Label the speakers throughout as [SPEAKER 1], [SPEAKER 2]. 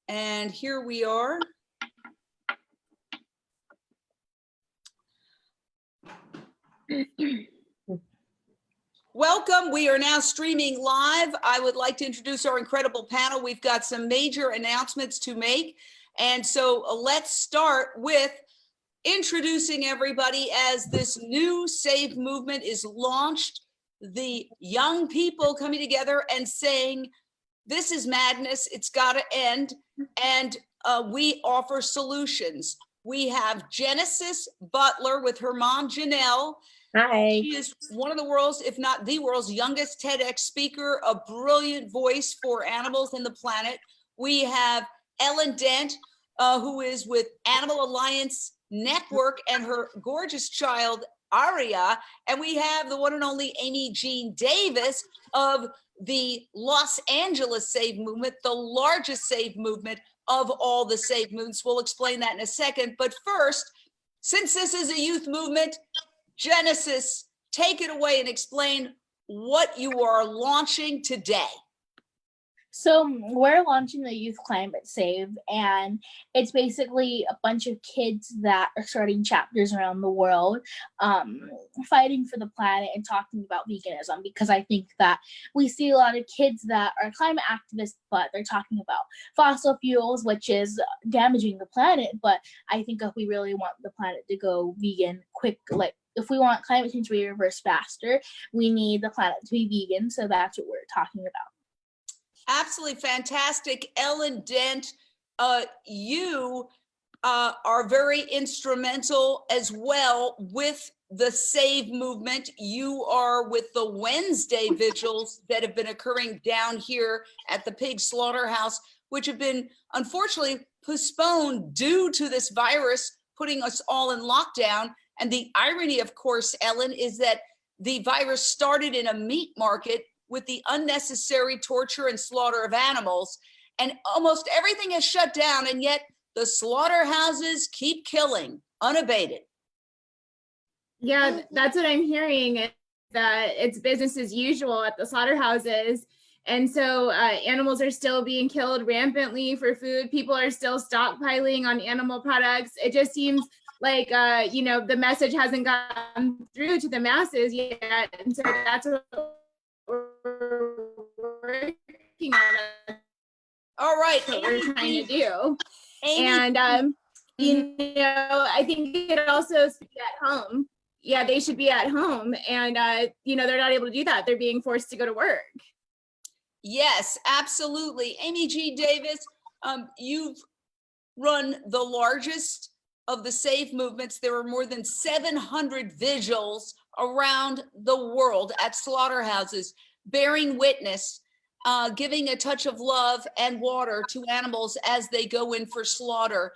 [SPEAKER 1] And here we are. Welcome. We are now streaming live. I would like to introduce our incredible panel. We've got some major announcements to make. And so let's start with introducing everybody as this new SAVE movement is launched. The young people coming together and saying, this is madness, it's got to end. And we offer solutions. We have Genesis Butler with her mom, Genelle.
[SPEAKER 2] Hi.
[SPEAKER 1] She is one of the world's, if not the world's youngest TEDx speaker, a brilliant voice for animals and the planet. We have Dent, who is with Animal Alliance Network, and her gorgeous child, Andrea. And we have the one and only Amy Jean Davis of the Los Angeles SAVE movement, the largest SAVE movement of all the SAVE movements. We'll explain that in a second. But first, since this is a youth movement, Genesis, take it away and explain what you are launching today.
[SPEAKER 2] So we're launching the Youth Climate Save, and it's basically a bunch of kids that are starting chapters around the world, fighting for the planet and talking about veganism, because I think that we see a lot of kids that are climate activists, but they're talking about fossil fuels, which is damaging the planet. But I think if we really want the planet to go vegan quick, like if we want climate change to be reversed faster, we need the planet to be vegan. So that's what we're talking about.
[SPEAKER 1] Absolutely fantastic. Dent, you are very instrumental as well with the SAVE movement. You are with the Wednesday vigils that have been occurring down here at the pig slaughterhouse, which have been unfortunately postponed due to this virus putting us all in lockdown. And the irony, of course, Ellen, is that the virus started in a meat market with the unnecessary torture and slaughter of animals, and almost everything is shut down, and yet the slaughterhouses keep killing unabated.
[SPEAKER 3] Yeah, that's what I'm hearing, that it's business as usual at the slaughterhouses. And so animals are still being killed rampantly for food. People are still stockpiling on animal products. It just seems like, you know, the message hasn't gotten through to the masses yet. And so that's what we're working on.
[SPEAKER 1] All right,
[SPEAKER 3] what we're trying to do.
[SPEAKER 1] Amy.
[SPEAKER 3] And you know, I think it also should be at home. Yeah, they should be at home, and you know, they're not able to do that. They're being forced to go to work.
[SPEAKER 1] Yes, absolutely. Amy G. Davis, you've run the largest of the SAVE movements. There are more than 700 vigils around the world at slaughterhouses, bearing witness, giving a touch of love and water to animals as they go in for slaughter.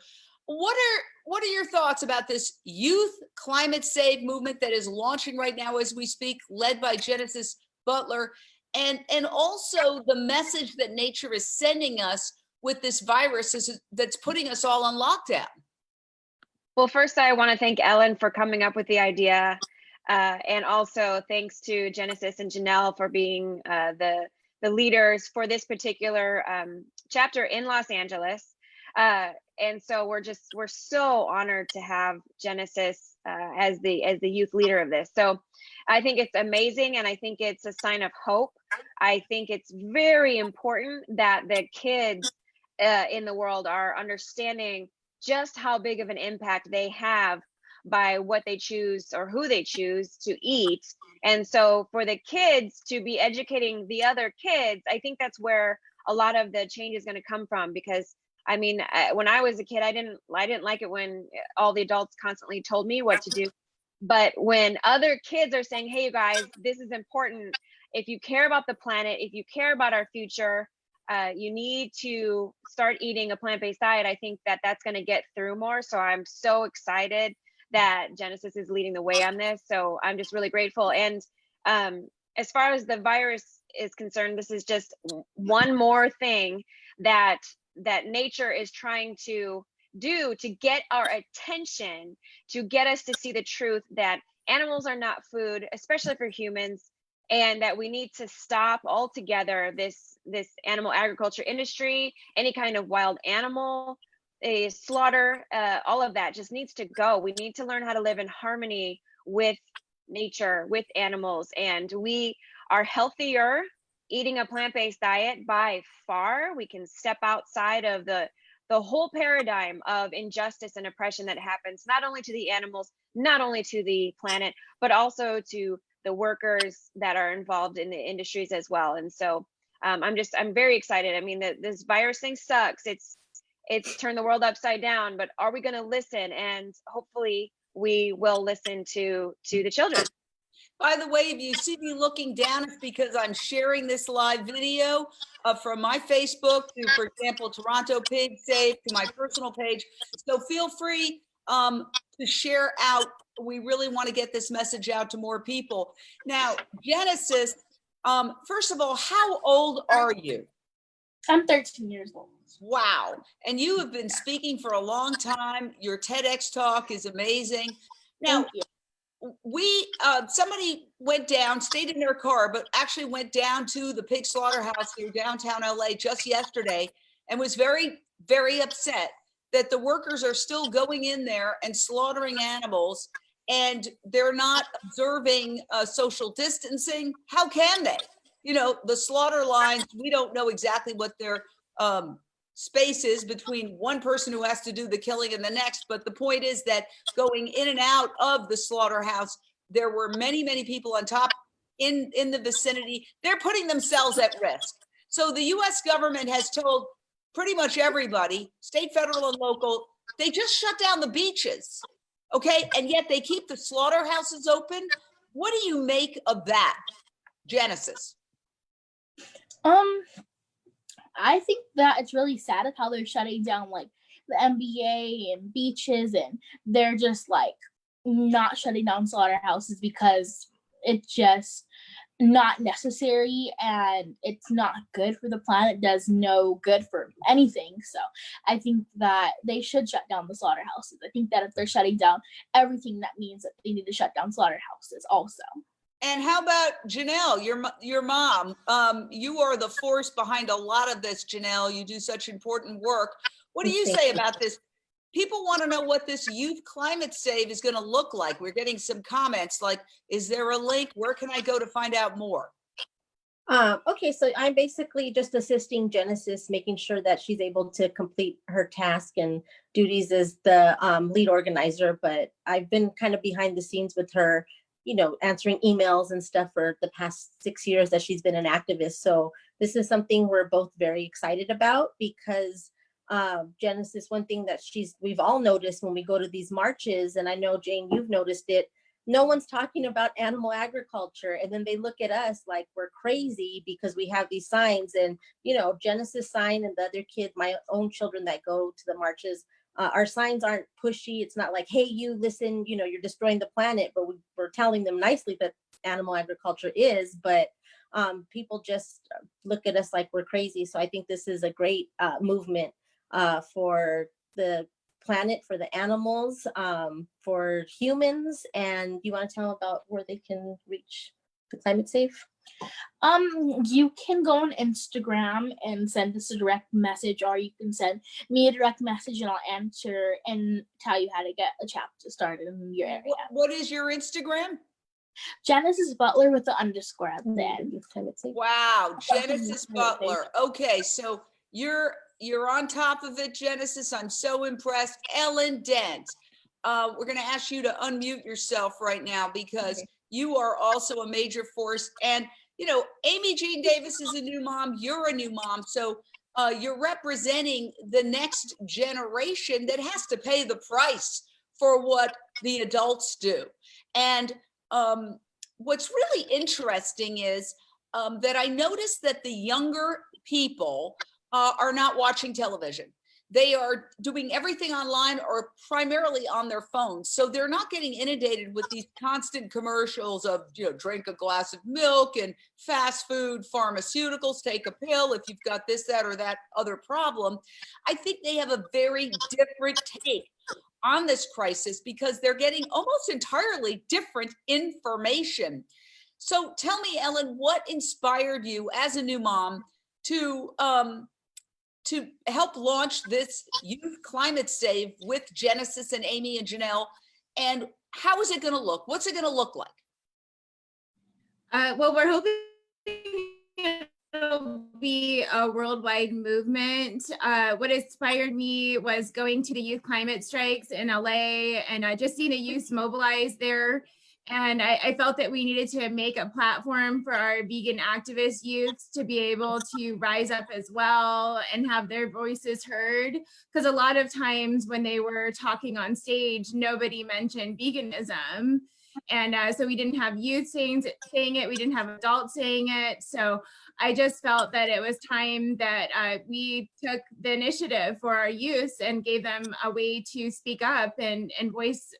[SPEAKER 1] What are your thoughts about this Youth Climate Save movement that is launching right now as we speak, led by Genesis Butler, and also the message that nature is sending us with this virus that's putting us all on lockdown?
[SPEAKER 4] Well, first, I want to thank Ellen for coming up with the idea. And also thanks to Genesis and Genelle for being the leaders for this particular chapter in Los Angeles. And so we're so honored to have Genesis as the youth leader of this. So I think it's amazing, and I think it's a sign of hope. I think it's very important that the kids in the world are understanding just how big of an impact they have by what they choose or who they choose to eat. And so for the kids to be educating the other kids, I think that's where a lot of the change is going to come from. Because I mean, when I was a kid, I didn't like it when all the adults constantly told me what to do. But when other kids are saying, hey, you guys, this is important. If you care about the planet, if you care about our future, you need to start eating a plant-based diet. I think that that's going to get through more. So I'm so excited that Genesis is leading the way on this. So I'm just really grateful. And as far as the virus is concerned, this is just one more thing that nature is trying to do to get our attention, to get us to see the truth that animals are not food, especially for humans. and that we need to stop altogether this animal agriculture industry, any kind of wild animal slaughter, all of that just needs to go. We need to learn how to live in harmony with nature, with animals, and we are healthier eating a plant-based diet by far. We can step outside of the whole paradigm of injustice and oppression that happens not only to the animals, not only to the planet, but also to the workers that are involved in the industries as well. And so I'm very excited. I mean, this virus thing sucks. It's turned the world upside down, but are we going to listen? And hopefully we will listen to the children.
[SPEAKER 1] By the way, if you see me looking down, it's because I'm sharing this live video from my Facebook to, for example, Toronto Pig Save, to my personal page. So feel free to share out. We really want to get this message out to more people. Now, Genesis, first of all, how old are you?
[SPEAKER 2] I'm 13 years old.
[SPEAKER 1] Wow. And you have been speaking for a long time. Your TEDx talk is amazing. Now,
[SPEAKER 2] Thank you.
[SPEAKER 1] somebody went down, stayed in their car, but actually went down to the pig slaughterhouse here downtown LA just yesterday and was very, very upset that the workers are still going in there and slaughtering animals and they're not observing social distancing. How can they? You know, the slaughter lines, we don't know exactly what their space is between one person who has to do the killing and the next. But the point is that going in and out of the slaughterhouse, there were many, many people on top in the vicinity. They're putting themselves at risk. So the US government has told pretty much everybody, state, federal, and local, they just shut down the beaches. Okay. And yet they keep the slaughterhouses open. What do you make of that, Genesis?
[SPEAKER 2] I think that it's really sad of how they're shutting down like the NBA and beaches, and they're just like not shutting down slaughterhouses because it's just not necessary and it's not good for the planet, does no good for anything. So I think that they should shut down the slaughterhouses. I think that if they're shutting down everything, that means that they need to shut down slaughterhouses also.
[SPEAKER 1] And how about Genelle, your mom? You are the force behind a lot of this, Genelle. You do such important work. What do you say about this? People want to know what this Youth Climate Save is going to look like. We're getting some comments like, is there a link? Where can I go to find out more?
[SPEAKER 5] Okay, so I'm basically just assisting Genesis, making sure that she's able to complete her task and duties as the lead organizer. But I've been kind of behind the scenes with her, you know, answering emails and stuff for the past 6 years that she's been an activist. So this is something we're both very excited about because Genesis, one thing that we've all noticed when we go to these marches, and I know Jane, you've noticed it, no one's talking about animal agriculture. And then they look at us like we're crazy because we have these signs. And, you know, Genesis sign and the other kids, my own children that go to the marches, our signs aren't pushy. It's not like, hey, you listen, you know, you're destroying the planet, but we're telling them nicely that animal agriculture is, but people just look at us like we're crazy. So I think this is a great movement for the planet, for the animals, for humans. And you want to tell about where they can reach the Climate Safe?
[SPEAKER 2] You can go on Instagram and send us a direct message, or you can send me a direct message and I'll answer and tell you how to get a chapter started in your area.
[SPEAKER 1] What is your Instagram?
[SPEAKER 2] Genesis Butler with the underscore at the end.
[SPEAKER 1] Wow, Genesis Butler. Okay, so you're on top of it, Genesis. I'm so impressed. Ellen Dent, we're going to ask you to unmute yourself right now because you are also a major force. And, you know, Amy Jean Davis is a new mom. You're a new mom. So you're representing the next generation that has to pay the price for what the adults do. And what's really interesting is that I noticed that the younger people are not watching television. They are doing everything online or primarily on their phones. So they're not getting inundated with these constant commercials of, you know, drink a glass of milk and fast food, pharmaceuticals, take a pill if you've got this, that, or that other problem. I think they have a very different take on this crisis because they're getting almost entirely different information. So tell me, Ellen, what inspired you as a new mom to help launch this Youth Climate Save with Genesis and Amy and Genelle? And how is it going to look? What's it going to look like?
[SPEAKER 3] Well, we're hoping it'll be a worldwide movement. What inspired me was going to the youth climate strikes in LA and just seeing the youth mobilize there. And I felt that we needed to make a platform for our vegan activist youths to be able to rise up as well and have their voices heard. Because a lot of times when they were talking on stage, nobody mentioned veganism. And so we didn't have youth saying it, we didn't have adults saying it. So I just felt that it was time that we took the initiative for our youth and gave them a way to speak up and voice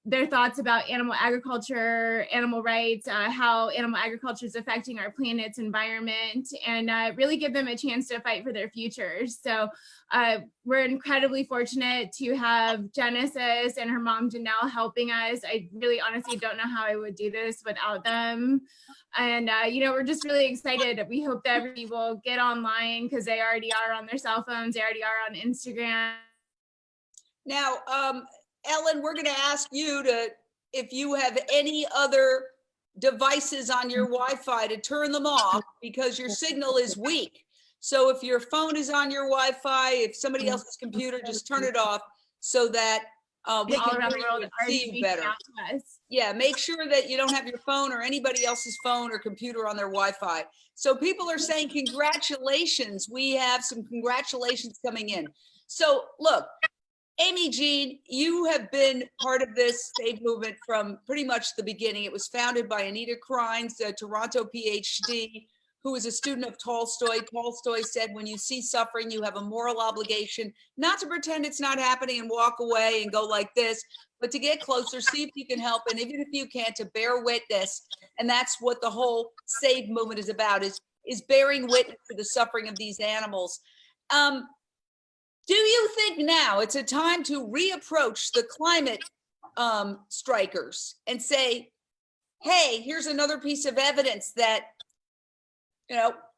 [SPEAKER 3] their thoughts about animal agriculture, animal rights, how animal agriculture is affecting our planet's environment, and really give them a chance to fight for their futures. So we're incredibly fortunate to have Genesis and her mom, Genelle, helping us. I really honestly don't know how I would do this without them. And, we're just really excited. We hope that everybody will get online because they already are on their cell phones. They already are on Instagram.
[SPEAKER 1] Now, Ellen, we're going to ask you if you have any other devices on your Wi-Fi to turn them off because your signal is weak. So if your phone is on your Wi-Fi, if somebody else's computer, just turn it off so that we
[SPEAKER 3] All
[SPEAKER 1] can
[SPEAKER 3] around the world are
[SPEAKER 1] see you
[SPEAKER 3] reaching
[SPEAKER 1] better.
[SPEAKER 3] out to us.
[SPEAKER 1] Yeah, make sure that you don't have your phone or anybody else's phone or computer on their Wi-Fi. So people are saying, congratulations. We have some congratulations coming in. So look, Amy Jean, you have been part of this Save movement from pretty much the beginning. It was founded by Anita Krines, a Toronto PhD, who was a student of Tolstoy. Tolstoy said, when you see suffering, you have a moral obligation not to pretend it's not happening and walk away and go like this, but to get closer, see if you can help, and even if you can't, to bear witness. And that's what the whole Save movement is about, is bearing witness to the suffering of these animals. Do you think now it's a time to reapproach the climate strikers and say, hey, here's another piece of evidence that,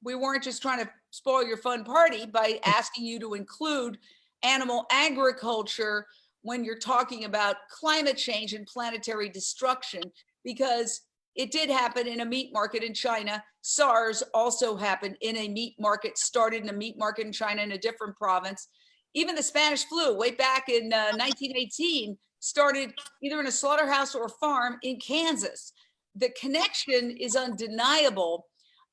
[SPEAKER 1] we weren't just trying to spoil your fun party by asking you to include animal agriculture when you're talking about climate change and planetary destruction, because it did happen in a meat market in China. SARS also happened in a meat market, started in a meat market in China in a different province. Even the Spanish flu, way back in 1918, started either in a slaughterhouse or a farm in Kansas. The connection is undeniable.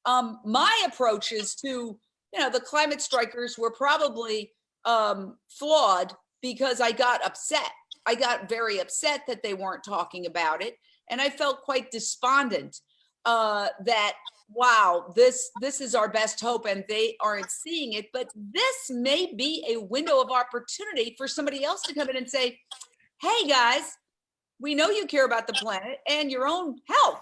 [SPEAKER 1] My approaches to, the climate strikers were probably flawed because I got upset. I got very upset that they weren't talking about it. And I felt quite despondent that, wow, this is our best hope and they aren't seeing it. But this may be a window of opportunity for somebody else to come in and say, hey guys, we know you care about the planet and your own health.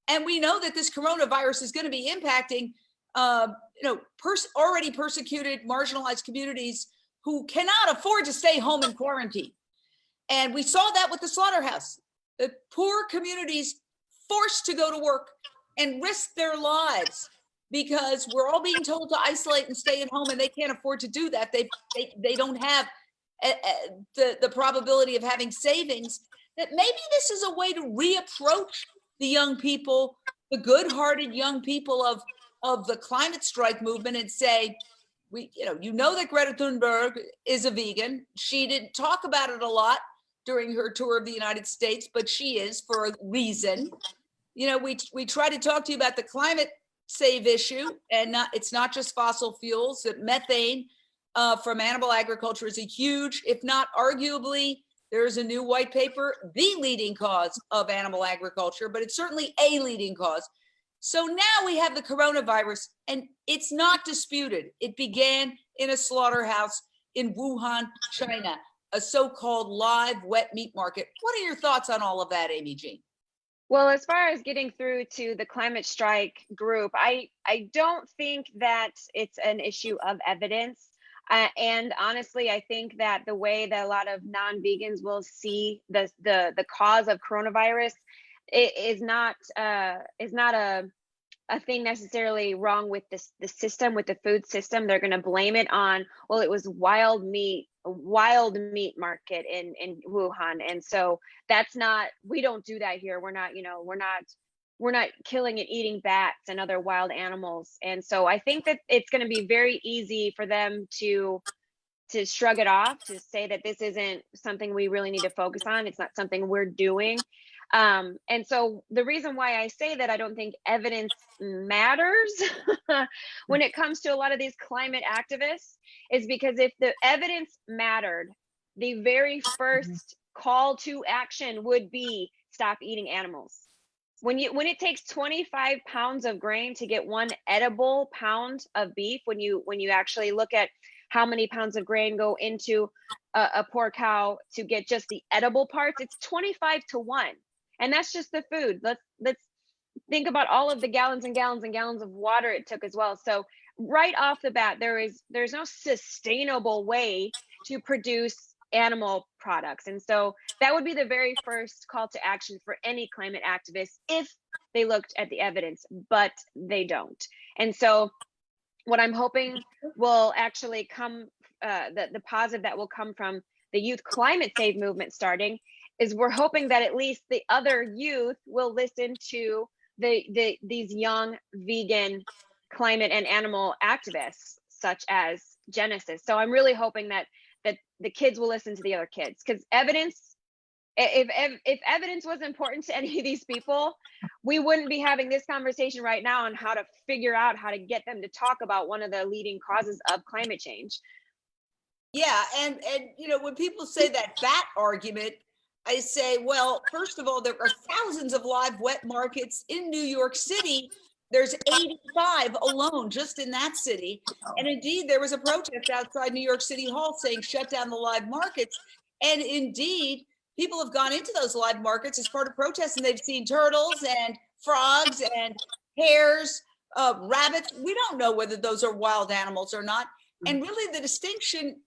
[SPEAKER 1] And we know that this coronavirus is going to be impacting, already persecuted, marginalized communities who cannot afford to stay home in quarantine. And we saw that with the slaughterhouse. The poor communities forced to go to work and risk their lives because we're all being told to isolate and stay at home, and they can't afford to do that. They don't have the probability of having savings. That maybe this is a way to reapproach the young people, the good-hearted young people of the climate strike movement, and say, that Greta Thunberg is a vegan. She didn't talk about it a lot during her tour of the United States, but she is for a reason. We try to talk to you about the climate save issue, and it's not just fossil fuels. That methane from animal agriculture is a huge, if not arguably, there's a new white paper, the leading cause of animal agriculture, but it's certainly a leading cause. So now we have the coronavirus, and it's not disputed. It began in a slaughterhouse in Wuhan, China, a so-called live wet meat market. What are your thoughts on all of that, Amy Jean?
[SPEAKER 4] Well, as far as getting through to the climate strike group, I don't think that it's an issue of evidence. And honestly, I think that the way that a lot of non-vegans will see the cause of coronavirus is not a thing necessarily wrong with the system, with the food system. They're going to blame it on, well, it was wild meat market in Wuhan. And so that's not, we don't do that here. We're not, we're not killing and eating bats and other wild animals. And so I think that it's going to be very easy for them to shrug it off, to say that this isn't something we really need to focus on. It's not something we're doing. And so the reason why I say that I don't think evidence matters when it comes to a lot of these climate activists is because if the evidence mattered, the very first call to action would be stop eating animals. When it takes 25 pounds of grain to get one edible pound of beef, when you actually look at how many pounds of grain go into a poor cow to get just the edible parts, it's 25 to 1. And that's just the food. Let's think about all of the gallons and gallons and gallons of water it took as well. So right off the bat, there's no sustainable way to produce animal products. And so that would be the very first call to action for any climate activists if they looked at the evidence, but they don't. And so what I'm hoping will actually come, the positive that will come from the youth climate save movement starting, is we're hoping that at least the other youth will listen to these young vegan climate and animal activists such as Genesis. So I'm really hoping that the kids will listen to the other kids, because evidence, if evidence was important to any of these people, we wouldn't be having this conversation right now on how to figure out how to get them to talk about one of the leading causes of climate change.
[SPEAKER 1] Yeah, and when people say that bat argument, I say, well, first of all, there are thousands of live wet markets in New York City. There's 85 alone just in that city. And indeed, there was a protest outside New York City Hall saying shut down the live markets. And indeed, people have gone into those live markets as part of protests, and they've seen turtles and frogs and hares, rabbits. We don't know whether those are wild animals or not. And really the distinction,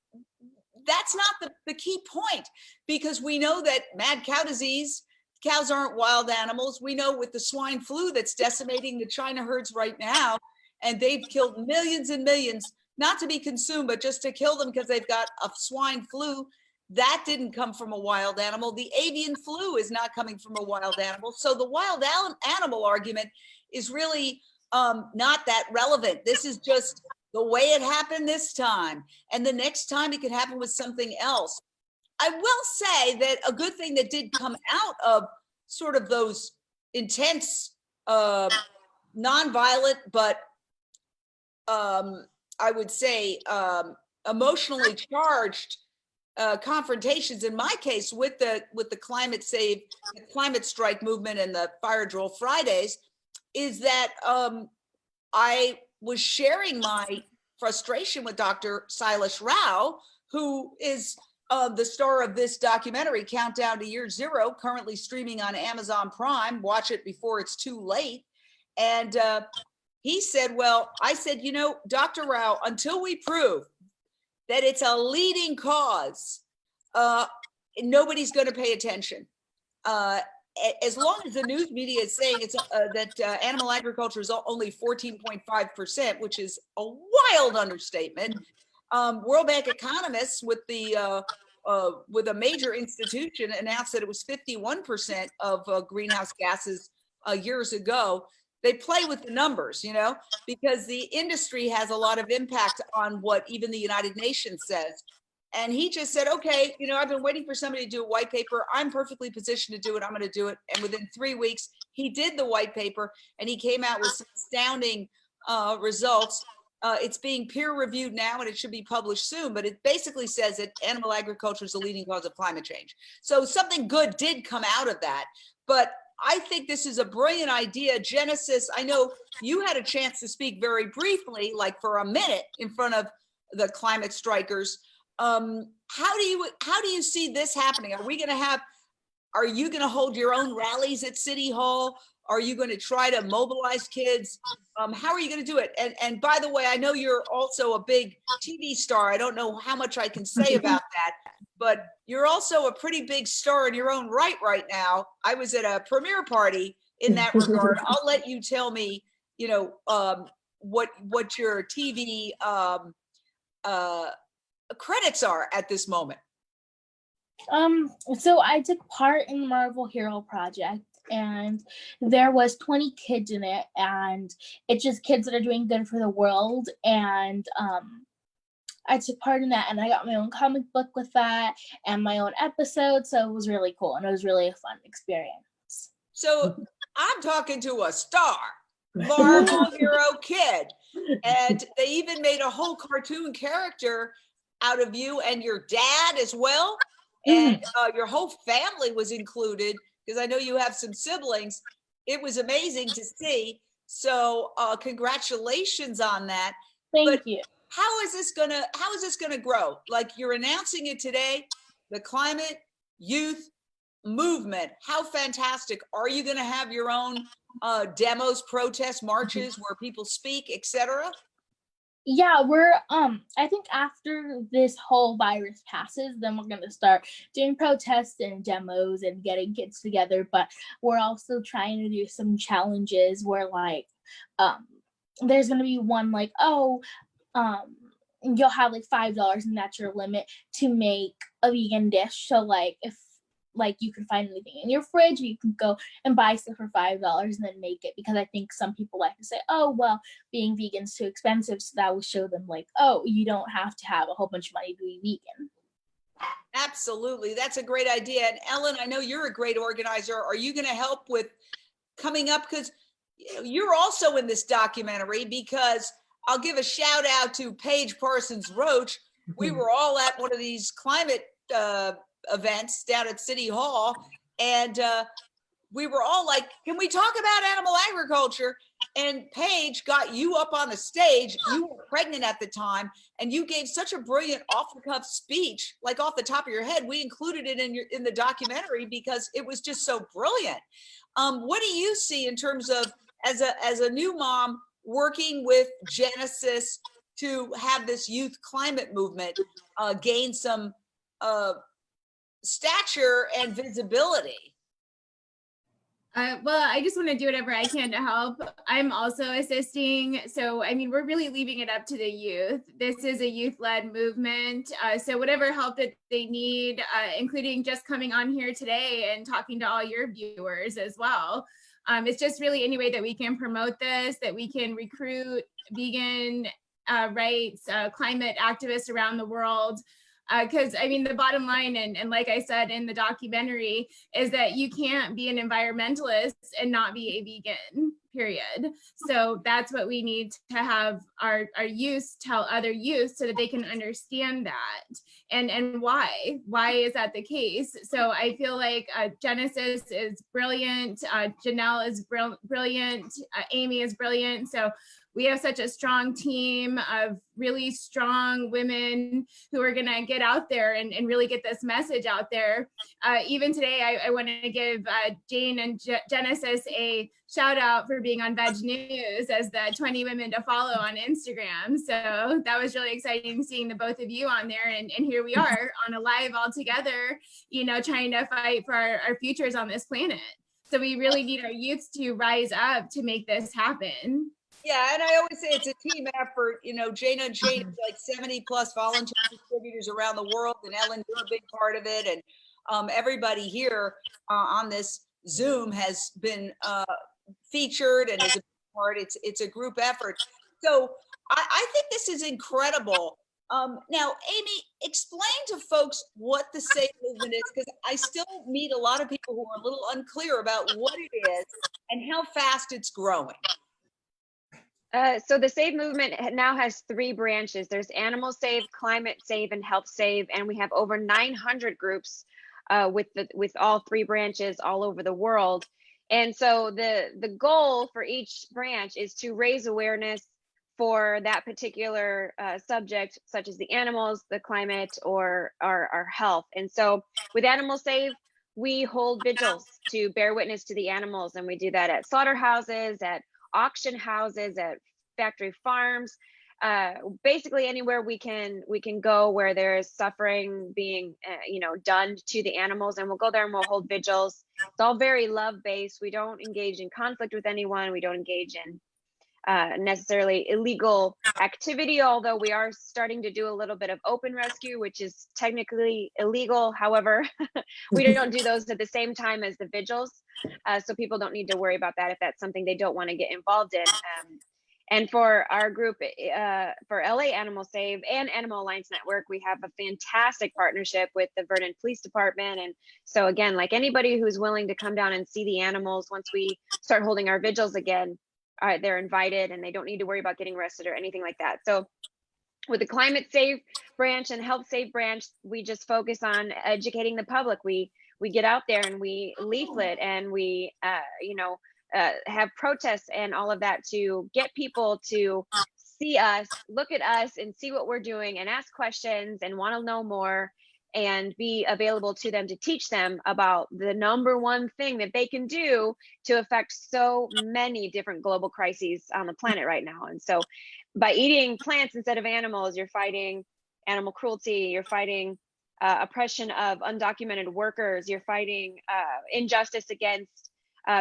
[SPEAKER 1] that's not the key point, because we know that mad cow disease, cows aren't wild animals. We know with the swine flu that's decimating the China herds right now, and they've killed millions and millions, not to be consumed, but just to kill them because they've got a swine flu. That didn't come from a wild animal. The avian flu is not coming from a wild animal. So the wild animal argument is really not that relevant. This is just the way it happened this time. And the next time it could happen with something else. I will say that a good thing that did come out of sort of those intense, nonviolent, but I would say emotionally charged confrontations, in my case, with the climate save, the climate strike movement and the Fire Drill Fridays, is that I was sharing my frustration with Dr. Silas Rao, who is the star of this documentary, Countdown to Year Zero, currently streaming on Amazon Prime. Watch it before it's too late. And he said, well, I said, Dr. Rao, until we prove that it's a leading cause, nobody's going to pay attention. As long as the news media is saying it's that animal agriculture is only 14.5%, which is a wild understatement. World Bank economists with a major institution announced that it was 51% of greenhouse gases years ago. They play with the numbers, because the industry has a lot of impact on what even the United Nations says. And he just said, okay, I've been waiting for somebody to do a white paper. I'm perfectly positioned to do it. I'm going to do it. And within 3 weeks, he did the white paper, and he came out with some astounding results. It's being peer reviewed now, and it should be published soon. But it basically says that animal agriculture is the leading cause of climate change. So something good did come out of that. But I think this is a brilliant idea. Genesis, I know you had a chance to speak very briefly, like for a minute, in front of the climate strikers. How do you see this happening? Are you going to hold your own rallies at City Hall? Are you going to try to mobilize kids? How are you going to do it? And by the way, I know you're also a big TV star. I don't know how much I can say about that, but you're also a pretty big star in your own right now. I was at a premiere party in that regard. I'll let you tell me, what your TV credits are at this moment.
[SPEAKER 2] So I took part in the Marvel Hero Project, and there was 20 kids in it, and it's just kids that are doing good for the world. And I took part in that, and I got my own comic book with that and my own episode. So it was really cool, and it was really a fun experience.
[SPEAKER 1] So I'm talking to a star, Marvel Hero Kid, and they even made a whole cartoon character out of you and your dad as well. And your whole family was included, because I know you have some siblings. It was amazing to see. So congratulations on that.
[SPEAKER 2] Thank you.
[SPEAKER 1] How is this gonna grow? Like, you're announcing it today, the climate youth movement. How fantastic. Are you gonna have your own demos, protests, marches where people speak, etc.?
[SPEAKER 2] Yeah, we're I think after this whole virus passes, then we're gonna start doing protests and demos and getting kids together. But we're also trying to do some challenges where, like, there's gonna be one like, you'll have like $5 and that's your limit to make a vegan dish. So like, if you can find anything in your fridge, you can go and buy stuff for $5 and then make it, because I think some people like to say, oh, well, being vegan's too expensive. So that will show them like, oh, you don't have to have a whole bunch of money to be vegan.
[SPEAKER 1] Absolutely. That's a great idea. And Ellen, I know you're a great organizer. Are you going to help with coming up? Because you're also in this documentary, because I'll give a shout out to Paige Parsons Roach. We were all at one of these climate events down at City Hall, and we were all like, can we talk about animal agriculture? And Paige got you up on the stage. You were pregnant at the time, and you gave such a brilliant off-the-cuff speech, like off the top of your head. We included it in the documentary because it was just so brilliant. What do you see in terms of, as a new mom working with Genesis to have this youth climate movement gain some stature and visibility?
[SPEAKER 3] Well, I just want to do whatever I can to help. I'm also assisting. So, I mean, we're really leaving it up to the youth. This is a youth-led movement. So whatever help that they need, including just coming on here today and talking to all your viewers as well. It's just really any way that we can promote this, that we can recruit vegan rights, climate activists around the world. Because I mean, the bottom line, and like I said in the documentary, is that you can't be an environmentalist and not be a vegan, period. So that's what we need to have our youth tell other youth, so that they can understand that. And why is that the case? So I feel like Genesis is brilliant, Genelle is brilliant, Amy is brilliant. So we have such a strong team of really strong women who are gonna get out there and really get this message out there. Even today, I wanna give Jane and Genesis a shout out for being on Veg News as the 20 women to follow on Instagram. So that was really exciting seeing the both of you on there. And here we are on a live all together, trying to fight for our futures on this planet. So we really need our youth to rise up to make this happen.
[SPEAKER 1] Yeah, and I always say it's a team effort. Jane and Jane is like 70 plus volunteer distributors around the world, and Ellen, you're a big part of it. And everybody here on this Zoom has been featured and is a part. It's a group effort. So I think this is incredible. Now, Amy, explain to folks what the SAVE movement is, because I still meet a lot of people who are a little unclear about what it is and how fast it's growing.
[SPEAKER 4] So the SAVE movement now has 3 branches. There's Animal Save, Climate Save, and Health Save, and we have over 900 groups with all 3 branches all over the world. And so the goal for each branch is to raise awareness for that particular subject, such as the animals, the climate, or our health. And so with Animal Save, we hold vigils to bear witness to the animals, and we do that at slaughterhouses, at auction houses, at factory farms, basically anywhere we can go where there is suffering being done to the animals, and we'll go there and we'll hold vigils. It's all very love based. We don't engage in conflict with anyone. We don't engage in necessarily illegal activity, although we are starting to do a little bit of open rescue, which is technically illegal. However, we don't do those at the same time as the vigils, so people don't need to worry about that if that's something they don't want to get involved in. And for our group, for LA Animal Save and Animal Alliance Network, we have a fantastic partnership with the Vernon Police Department. And so again, like anybody who's willing to come down and see the animals once we start holding our vigils again, they're invited, and they don't need to worry about getting arrested or anything like that. So with the Climate Save branch and Health Save branch, we just focus on educating the public. We get out there and we leaflet, and we have protests and all of that to get people to see us, look at us, and see what we're doing, and ask questions and want to know more, and be available to them to teach them about the number one thing that they can do to affect so many different global crises on the planet right now. And so by eating plants instead of animals, you're fighting animal cruelty, you're fighting oppression of undocumented workers, you're fighting injustice against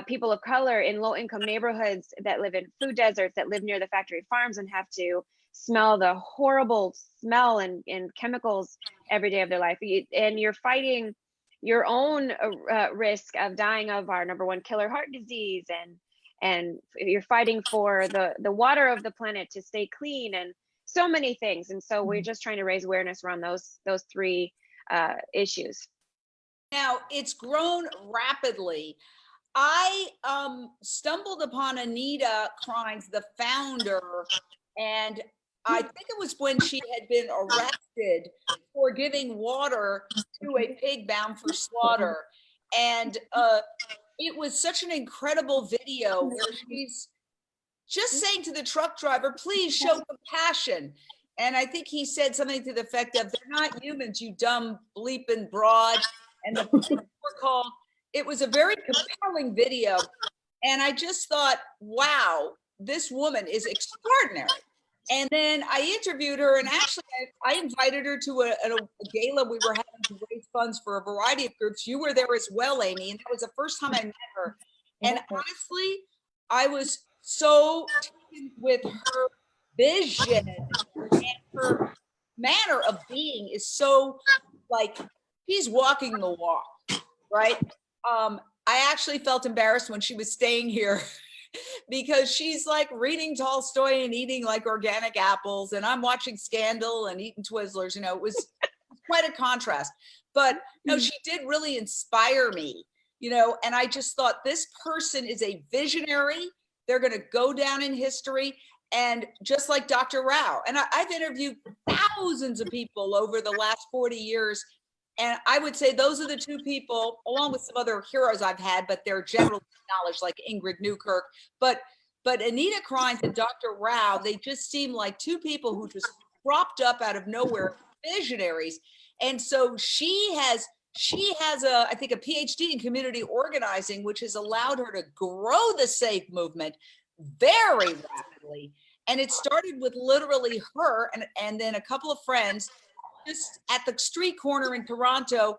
[SPEAKER 4] people of color in low-income neighborhoods that live in food deserts, that live near the factory farms and have to smell the horrible smell and chemicals every day of their life. And you're fighting your own risk of dying of our number one killer, heart disease, and you're fighting for the water of the planet to stay clean, and so many things. And so we're just trying to raise awareness around those three issues.
[SPEAKER 1] Now, it's grown rapidly. I stumbled upon Anita Krines, the founder, and I think it was when she had been arrested for giving water to a pig bound for slaughter. And it was such an incredible video where she's just saying to the truck driver, please show compassion. And I think he said something to the effect of, they're not humans, you dumb bleeping broad. And the police were called. It was a very compelling video. And I just thought, wow, this woman is extraordinary. And then I interviewed her, and actually I invited her to a gala we were having to raise funds for a variety of groups. You were there as well, Amy, and that was the first time I met her. And honestly, I was so taken with her vision, and her manner of being is so like, she's walking the walk, right? I actually felt embarrassed when she was staying here because she's like reading Tolstoy and eating like organic apples, and I'm watching Scandal and eating Twizzlers. It was quite a contrast. But no, she did really inspire me, and I just thought, this person is a visionary. They're going to go down in history. And just like Dr. Rao, and I've interviewed thousands of people over the last 40 years. And I would say those are the two people, along with some other heroes I've had, but they're generally acknowledged, like Ingrid Newkirk. But Anita Krines and Dr. Rao, they just seem like two people who just cropped up out of nowhere, visionaries. And so she has I think a PhD in community organizing, which has allowed her to grow the SAFE movement very rapidly. And it started with literally her and then a couple of friends just at the street corner in Toronto,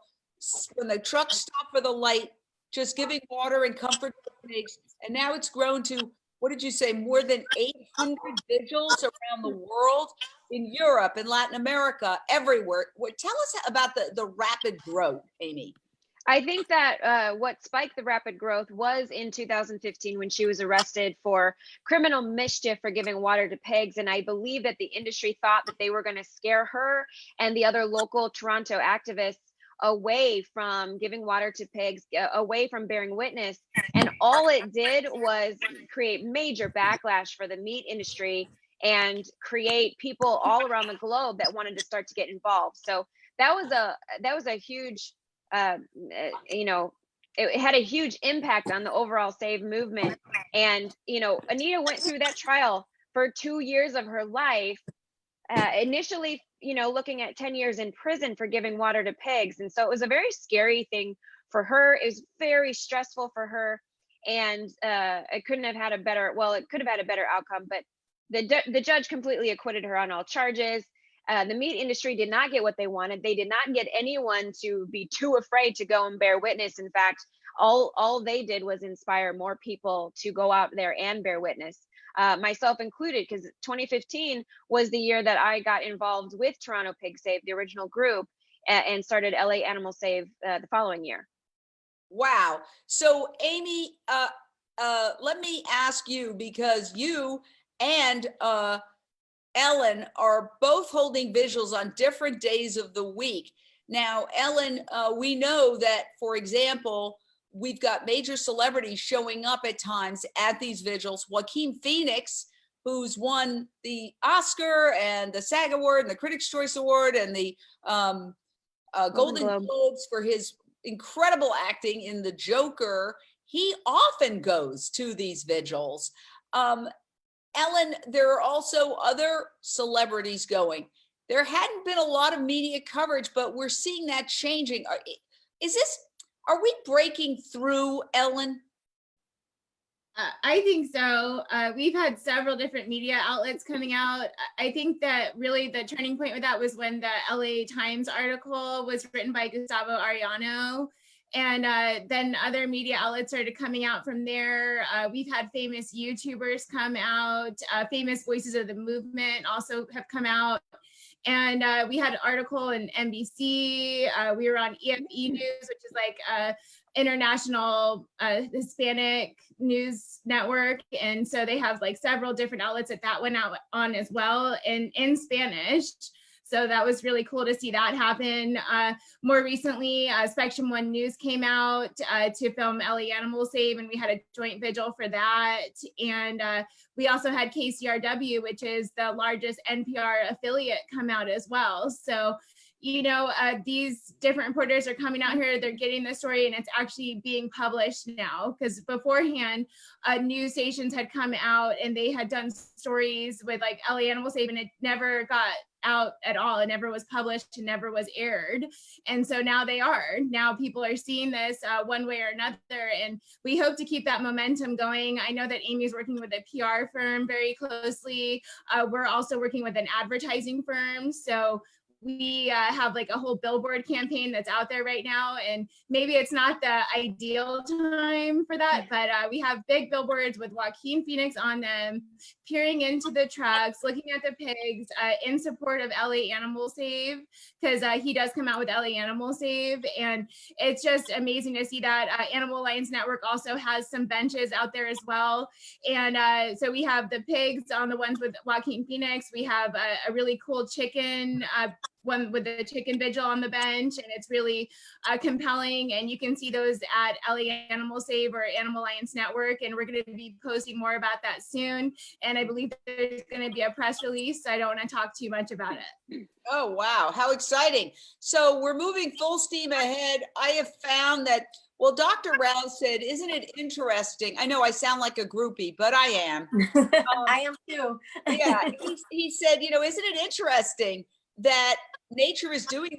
[SPEAKER 1] when the truck stopped for the light, just giving water and comfort to the pigs. And now it's grown to, what did you say, more than 800 vigils around the world, in Europe, in Latin America, everywhere. Tell us about the rapid growth, Amy.
[SPEAKER 4] I think that what spiked the rapid growth was in 2015 when she was arrested for criminal mischief for giving water to pigs. And I believe that the industry thought that they were going to scare her and the other local Toronto activists away from giving water to pigs, away from bearing witness. And all it did was create major backlash for the meat industry and create people all around the globe that wanted to start to get involved. So that was a huge it had a huge impact on the overall SAVE movement. And, Anita went through that trial for 2 years of her life, initially, looking at 10 years in prison for giving water to pigs. And so it was a very scary thing for her. It was very stressful for her. And it could have had a better outcome. But the judge completely acquitted her on all charges. The meat industry did not get what they wanted. They did not get anyone to be too afraid to go and bear witness. In fact, all they did was inspire more people to go out there and bear witness, myself included, because 2015 was the year that I got involved with Toronto Pig Save, the original group, and started LA Animal Save the following year.
[SPEAKER 1] Wow. So Amy, let me ask you, because you and Ellen are both holding vigils on different days of the week. Now, Ellen, we know that, for example, we've got major celebrities showing up at times at these vigils. Joaquin Phoenix, who's won the Oscar and the SAG Award and the Critics' Choice Award and the Golden Globes for his incredible acting in The Joker, he often goes to these vigils. Ellen, there are also other celebrities going. There hadn't been a lot of media coverage, but we're seeing that changing. Are we breaking through, Ellen?
[SPEAKER 3] I think so. We've had several different media outlets coming out. I think that really the turning point with that was when the LA Times article was written by Gustavo Arellano. And then other media outlets started coming out from there. We've had famous YouTubers come out, famous voices of the movement also have come out. And we had an article in NBC. We were on EFE News, which is like international Hispanic news network. And so they have like several different outlets that went out on as well in Spanish. So that was really cool to see that happen. More recently, Spectrum One News came out to film LA Animal Save, and we had a joint vigil for that. And we also had KCRW, which is the largest NPR affiliate, come out as well. So, you know, these different reporters are coming out here, they're getting the story, and it's actually being published now. Because beforehand, news stations had come out and they had done stories with like LA Animal Save, and it never got out at all. It never was published and never was aired. And so now they are. Now people are seeing this one way or another, and we hope to keep that momentum going. I know that Amy's working with a PR firm very closely. We're also working with an advertising firm. So we have like a whole billboard campaign that's out there right now, and maybe it's not the ideal time for that, but we have big billboards with Joaquin Phoenix on them, peering into the trucks, looking at the pigs, in support of LA Animal Save, because he does come out with LA Animal Save, and it's just amazing to see that. Animal Alliance Network also has some benches out there as well, and so we have the pigs on the ones with Joaquin Phoenix. We have a really cool chicken one with the chicken vigil on the bench, and it's really compelling, and you can see those at LA Animal Save or Animal Alliance Network, and we're going to be posting more about that soon. And I believe there's going to be a press release, so I don't want to talk too much about it.
[SPEAKER 1] Oh, wow. How exciting. So we're moving full steam ahead. I have found that, well, Dr. Rouse said, isn't it interesting? I know I sound like a groupie, but I am.
[SPEAKER 5] I am too.
[SPEAKER 1] Yeah, he said, you know, isn't it interesting that nature is doing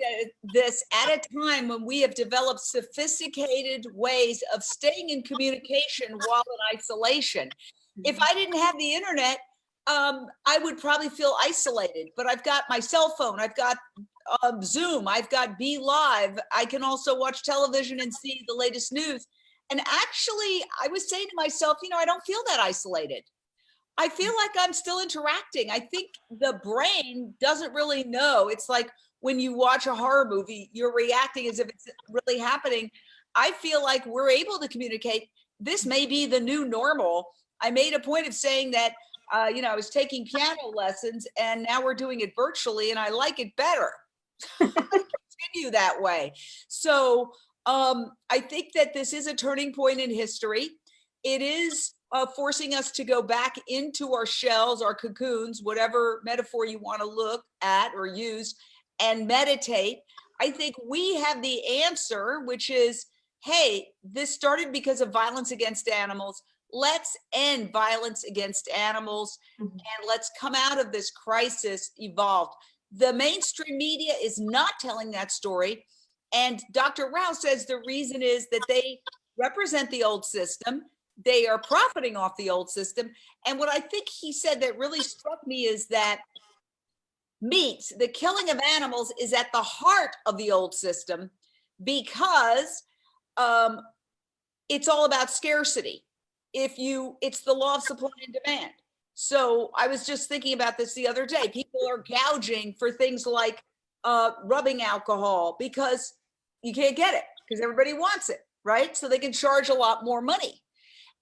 [SPEAKER 1] this at a time when we have developed sophisticated ways of staying in communication while in isolation. If I didn't have the internet, I would probably feel isolated, but I've got my cell phone, I've got Zoom, I've got Be Live. I can also watch television and see the latest news. And actually, I was saying to myself, you know, I don't feel that isolated. I feel like I'm still interacting. I think the brain doesn't really know. It's like when you watch a horror movie, you're reacting as if it's really happening. I feel like we're able to communicate. This may be the new normal. I made a point of saying that, you know, I was taking piano lessons and now we're doing it virtually and I like it better. Continue that way. So I think that this is a turning point in history. It is forcing us to go back into our shells, our cocoons, whatever metaphor you want to look at or use, and meditate. I think we have the answer, which is, hey, this started because of violence against animals. Let's end violence against animals and let's come out of this crisis evolved. The mainstream media is not telling that story. And Dr. Rouse says the reason is that they represent the old system. they are profiting off the old system. And what I think he said that really struck me is that meat, the killing of animals, is at the heart of the old system because it's all about scarcity. It's the law of supply and demand. So I was just thinking about this the other day. People are gouging for things like rubbing alcohol because you can't get it because everybody wants it, right? So they can charge a lot more money.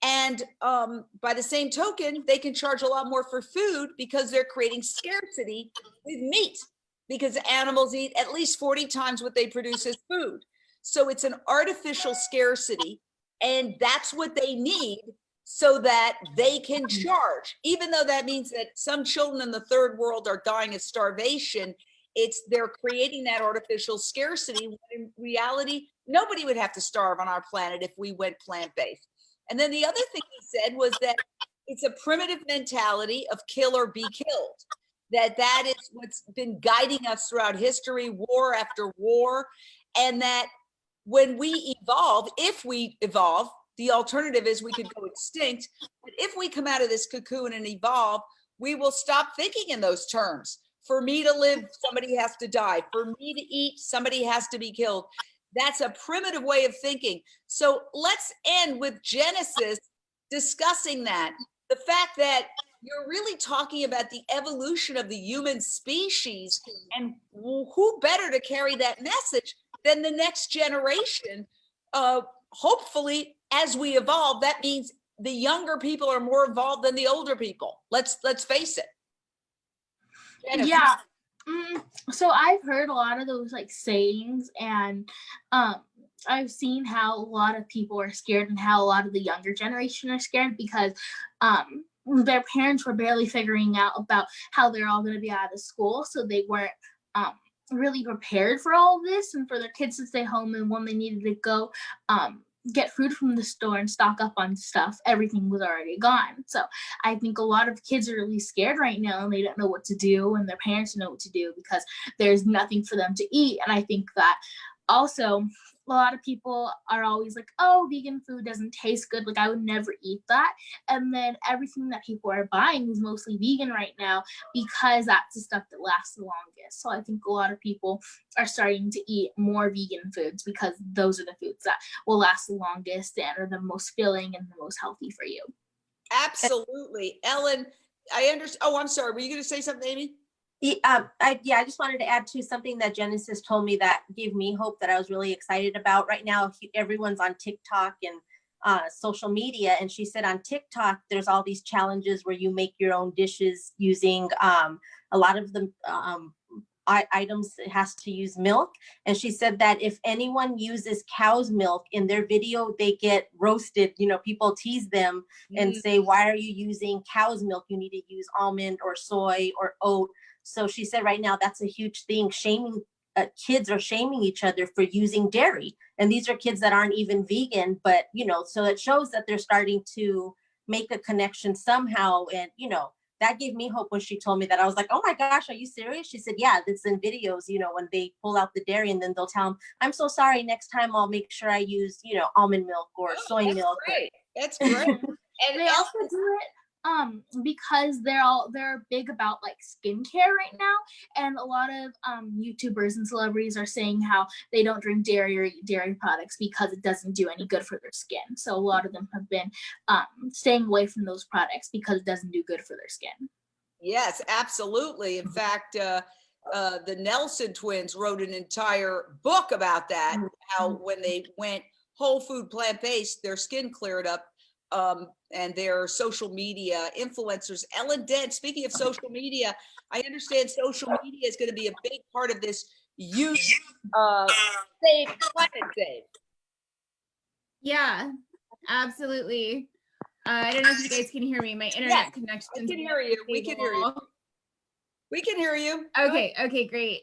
[SPEAKER 1] And by the same token, they can charge a lot more for food because they're creating scarcity with meat because animals eat at least 40 times what they produce as food. So it's an artificial scarcity, and that's what they need so that they can charge, even though that means that some children in the third world are dying of starvation. They're creating that artificial scarcity when in reality, nobody would have to starve on our planet if we went plant-based. And then the other thing he said was that it's a primitive mentality of kill or be killed, that is what's been guiding us throughout history, war after war, and that when we evolve, if we evolve, the alternative is we could go extinct, but if we come out of this cocoon and evolve, we will stop thinking in those terms. For me to live, somebody has to die. For me to eat, somebody has to be killed. That's a primitive way of thinking. So let's end with Genesis discussing that. The fact that you're really talking about the evolution of the human species, and who better to carry that message than the next generation? Hopefully, as we evolve, that means the younger people are more involved than the older people. Let's face it. Genesis.
[SPEAKER 2] Yeah. So I've heard a lot of those like sayings, and I've seen how a lot of people are scared and how a lot of the younger generation are scared because their parents were barely figuring out about how they're all going to be out of school, so they weren't really prepared for all of this and for their kids to stay home, and when they needed to go get food from the store and stock up on stuff, everything was already gone. So I think a lot of kids are really scared right now, and they don't know what to do, and their parents don't know what to do because there's nothing for them to eat. And I think that also a lot of people are always like, oh, vegan food doesn't taste good, like I would never eat that. And then everything that people are buying is mostly vegan right now because that's the stuff that lasts the longest. So I think a lot of people are starting to eat more vegan foods because those are the foods that will last the longest and are the most filling and the most healthy for you.
[SPEAKER 1] Absolutely. Ellen, I understand. Oh, I'm sorry. Were you going to say something, Amy?
[SPEAKER 5] I just wanted to add to something that Genesis told me that gave me hope that I was really excited about. Right now, everyone's on TikTok and social media. And she said on TikTok, there's all these challenges where you make your own dishes using a lot of the items. It has to use milk. And she said that if anyone uses cow's milk in their video, they get roasted. You know, people tease them and say, why are you using cow's milk? You need to use almond or soy or oat. So she said right now that's a huge thing. Kids are shaming each other for using dairy. And these are kids that aren't even vegan, but, you know, so it shows that they're starting to make a connection somehow. And, you know, that gave me hope when she told me that. I was like, oh my gosh, are you serious? She said, yeah, it's in videos, you know, when they pull out the dairy and then they'll tell them, I'm so sorry, next time I'll make sure I use, you know, almond milk or soy milk.
[SPEAKER 1] Great. That's great. And
[SPEAKER 2] they also do it because they're big about like skincare right now, and a lot of YouTubers and celebrities are saying how they don't drink dairy or eat dairy products because it doesn't do any good for their skin. So a lot of them have been staying away from those products because it doesn't do good for their skin.
[SPEAKER 1] Yes, absolutely. In fact, the Nelson twins wrote an entire book about that, how when they went whole food plant-based, their skin cleared up. And their social media influencers. Ellen Dent, speaking of social media, I understand social media is going to be a big part of this youth save, climate save.
[SPEAKER 3] Yeah, absolutely. I don't know if you guys can hear me. My internet connection.
[SPEAKER 1] We can hear you. We can hear you. We can hear you.
[SPEAKER 3] Okay, great.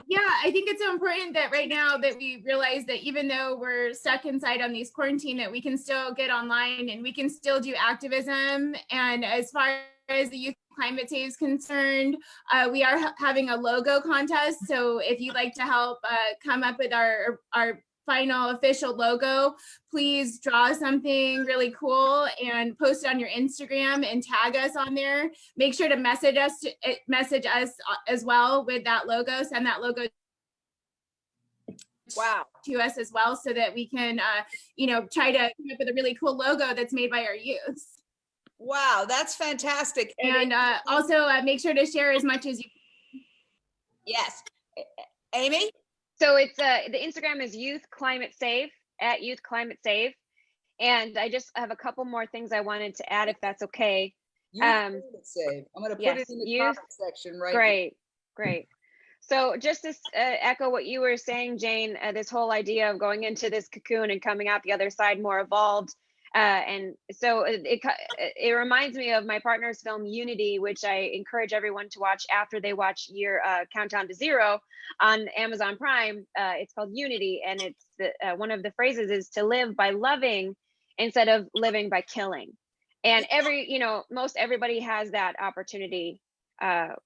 [SPEAKER 3] Yeah, I think it's so important that right now that we realize that even though we're stuck inside on these quarantine, that we can still get online and we can still do activism. And as far as the Youth Climate Save is concerned, we are having a logo contest. So if you'd like to help come up with our final official logo, please draw something really cool and post it on your Instagram and tag us on there. Make sure to message us as well with that logo. Send that logo
[SPEAKER 1] Wow.
[SPEAKER 3] to us as well, so that we can, try to come up with a really cool logo that's made by our youth.
[SPEAKER 1] Wow, that's fantastic.
[SPEAKER 3] And also make sure to share as much as you.
[SPEAKER 1] Yes. Amy?
[SPEAKER 4] So it's the Instagram is Youth Climate Save, at Youth Climate Save. And I just have a couple more things I wanted to add, if that's okay.
[SPEAKER 1] Save. I'm going to put
[SPEAKER 4] yes,
[SPEAKER 1] it in the
[SPEAKER 4] youth,
[SPEAKER 1] comment section right
[SPEAKER 4] Great. So just to echo what you were saying, Jane, this whole idea of going into this cocoon and coming out the other side more evolved. And so it reminds me of my partner's film Unity, which I encourage everyone to watch after they watch your Countdown to Zero on Amazon Prime. It's called Unity, and it's one of the phrases is to live by loving instead of living by killing. And most everybody has that opportunity,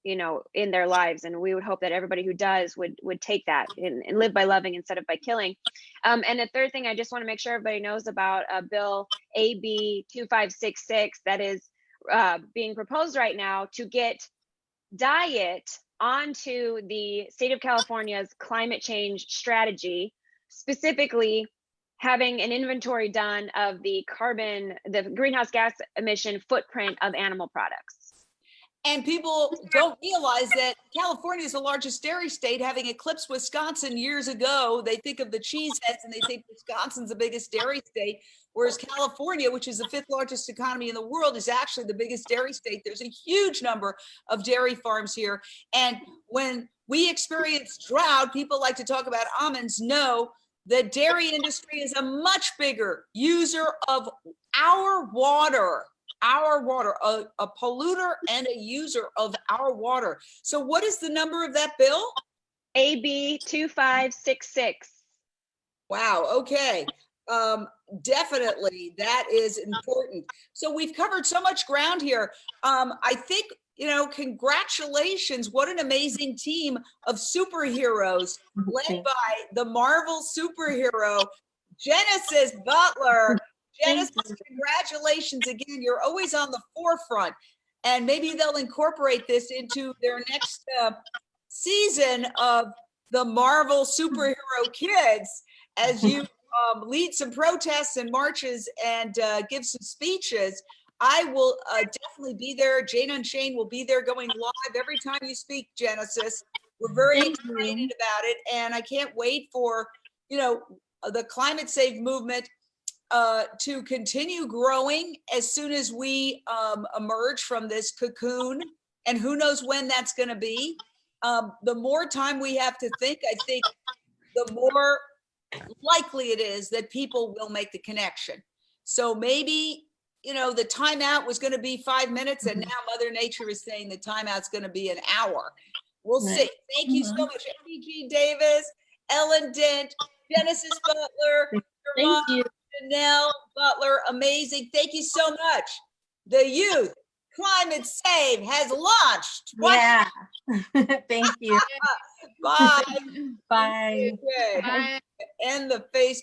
[SPEAKER 4] in their lives, and we would hope that everybody who does would take that and live by loving instead of by killing. And the third thing I just want to make sure everybody knows about Bill AB 2566 that is being proposed right now to get diet onto the state of California's climate change strategy, specifically having an inventory done of the greenhouse gas emission footprint of animal products.
[SPEAKER 1] And people don't realize that California is the largest dairy state, having eclipsed Wisconsin years ago. They think of the cheeseheads and they think Wisconsin's the biggest dairy state, whereas California, which is the 5th largest economy in the world, is actually the biggest dairy state. There's a huge number of dairy farms here. And when we experience drought, people like to talk about almonds. No, the dairy industry is a much bigger user of our water, a polluter and a user of our water. So what is the number of that bill?
[SPEAKER 4] AB 2566.
[SPEAKER 1] Wow, okay. Definitely, that is important. So we've covered so much ground here. I think, congratulations. What an amazing team of superheroes led by the Marvel superhero, Genelle Butler. Genelle, congratulations again. You're always on the forefront, and maybe they'll incorporate this into their next season of the Marvel superhero kids as you lead some protests and marches and give some speeches. I will definitely be there. Jane and Shane will be there going live every time you speak, Genesis. We're very excited about it, and I can't wait for, the climate save movement to continue growing as soon as we emerge from this cocoon, and who knows when that's going to be. The more time we have to think, I think the more likely it is that people will make the connection. So maybe, the timeout was going to be 5 minutes, and now Mother Nature is saying the timeout's going to be an hour. We'll see. Thank you so much, MPG Davis, Ellen Dent, Genelle Butler.
[SPEAKER 2] Thank you.
[SPEAKER 1] Genelle Butler, amazing. Thank you so much. The Youth Climate Save has launched.
[SPEAKER 5] Yeah. Thank you.
[SPEAKER 1] Bye.
[SPEAKER 5] Bye.
[SPEAKER 1] Good.
[SPEAKER 3] Bye.
[SPEAKER 1] End the Facebook.